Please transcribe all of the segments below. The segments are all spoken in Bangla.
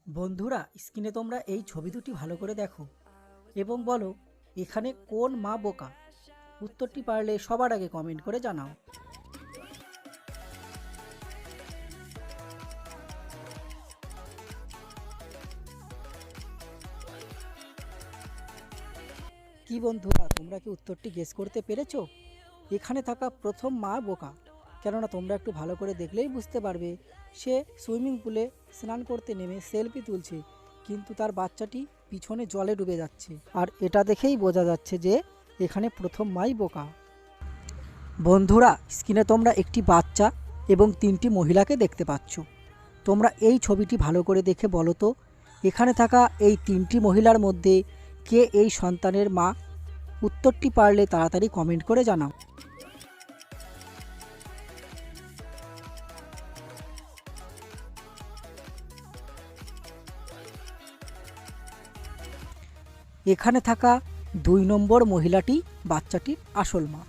বন্ধুরা, স্ক্রিনে তোমরা এই ছবি দুটি ভালো করে দেখো এবং বলো এখানে কোন মা বোকা। উত্তরটি পারলে সবার আগে কমেন্ট করে জানাও। কি বন্ধুরা, তোমরা কি উত্তরটি গেস করতে পেরেছো? এখানে থাকা প্রথম মা বোকা, কেননা তোমরা একটু ভালো করে দেখলেই বুঝতে পারবে সে সুইমিং পুলে স্নান করতে নেমে সেলফি তুলছে, কিন্তু তার বাচ্চাটি পিছনে জলে ডুবে যাচ্ছে। আর এটা দেখেই বোঝা যাচ্ছে যে এখানে প্রথম মাই বোকা। বন্ধুরা, স্ক্রিনে তোমরা একটি বাচ্চা এবং তিনটি মহিলাকে দেখতে পাচ্ছ। তোমরা এই ছবিটি ভালো করে দেখে বলো তো এখানে থাকা এই তিনটি মহিলার মধ্যে কে এই সন্তানের মা? উত্তরটি পারলে তাড়াতাড়ি কমেন্ট করে জানাও। এখানে থাকা ২ নম্বর মহিলাটি বাচ্চাটির আসল মা।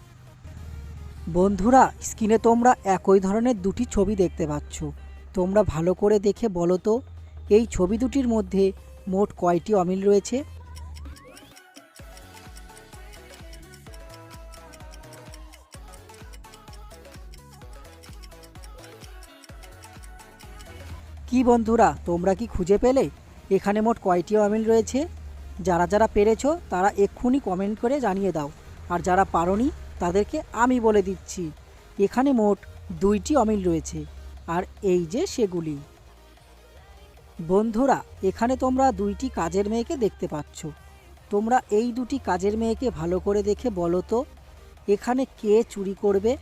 বন্ধুরা, স্ক্রিনে তোমরা একই ধরনের দুটি ছবি দেখতে পাচ্ছ। তোমরা ভালো করে দেখে বলো তো এই ছবি দুটির মধ্যে মোট কয়টি অমিল রয়েছে? কি বন্ধুরা, তোমরা কি খুঁজে পেলে এখানে মোট কয়টি অমিল রয়েছে? যারা যারা পেরেছো তারা এক্ষুনি কমেন্ট করে জানিয়ে দাও, আর যারা পারোনি তাদেরকে আমি বলে দিচ্ছি এখানে মোট 2টি অমিল রয়েছে, আর এই যে সেগুলি। বন্ধুরা, এখানে তোমরা 2টি কাজের মেয়েকে দেখতে পাচ্ছ। তোমরা এই 2টি কাজের মেয়েকে ভালো করে দেখে বলো তো এখানে কে চুরি করবে?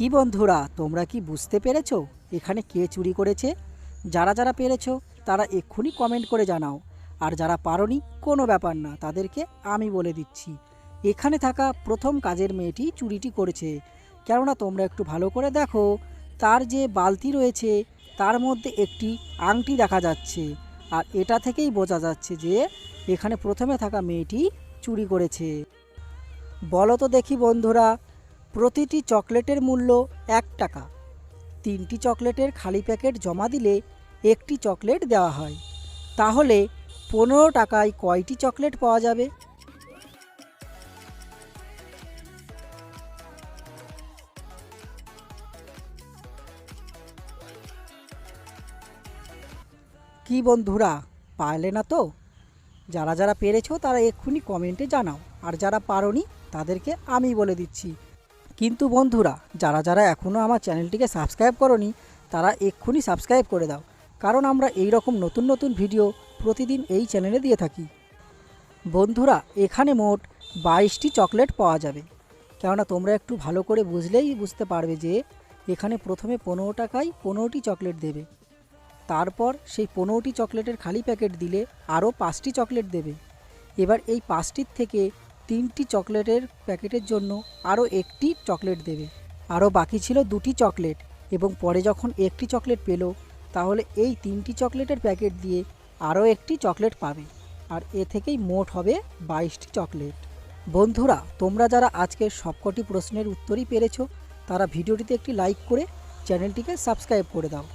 কি বন্ধুরা, তোমরা কি বুঝতে পেরেছো এখানে কে চুরি করেছে? যারা যারা পেরেছো তারা এক্ষুনি কমেন্ট করে জানাও, আর যারা পারোনি কোনো ব্যাপার না, তাদেরকে আমি বলে দিচ্ছি এখানে থাকা প্রথম কাজের মেয়েটি চুরিটি করেছে। কেননা তোমরা একটু ভালো করে দেখো তার যে বালতি রয়েছে তার মধ্যে একটি আংটি দেখা যাচ্ছে, আর এটা থেকেই বোঝা যাচ্ছে যে এখানে প্রথমে থাকা মেয়েটি চুরি করেছে। বলো তো দেখি বন্ধুরা, প্রতিটি চকলেটের মূল্য 1 টাকা। 3টি চকলেটের খালি প্যাকেট জমা দিলে একটি চকলেট দেওয়া হয়, তাহলে 15 টাকায় কয়টি চকলেট পাওয়া যাবে? কি বন্ধুরা, পারলে না তো? যারা যারা পেরেছো তারা এক্ষুনি কমেন্টে জানাও, আর যারা পারোনি তাদেরকে আমি বলে দিচ্ছি। কিন্তু বন্ধুরা, যারা যারা এখনও আমার চ্যানেলটিকে সাবস্ক্রাইব করোনি তারা এক্ষুনি সাবস্ক্রাইব করে দাও, কারণ আমরা এই রকম নতুন নতুন ভিডিও প্রতিদিন এই চ্যানেলে দিয়ে থাকি। বন্ধুরা, এখানে মোট 22টি চকলেট পাওয়া যাবে। কেননা তোমরা একটু ভালো করে বুঝলেই বুঝতে পারবে যে এখানে প্রথমে 15 টাকায় 15টি চকলেট দেবে, তারপর সেই 15টি চকলেটের খালি প্যাকেট দিলে আরও 5টি চকলেট দেবে। এবার এই 5টির থেকে 3টি চকলেটের প্যাকেটের জন্য আরও একটি চকলেট দেবে। আরও বাকি ছিল 2টি চকলেট, এবং পরে যখন একটি চকলেট পেল তাহলে এই 3টি চকলেটের প্যাকেট দিয়ে আরও একটি চকলেট পাবে, আর এ থেকেই মোট হবে 22টি চকলেট। বন্ধুরা, তোমরা যারা আজকের সবকটি প্রশ্নের উত্তরই পেরেছো তারা ভিডিওটিতে একটি লাইক করে চ্যানেলটিকে সাবস্ক্রাইব করে দাও।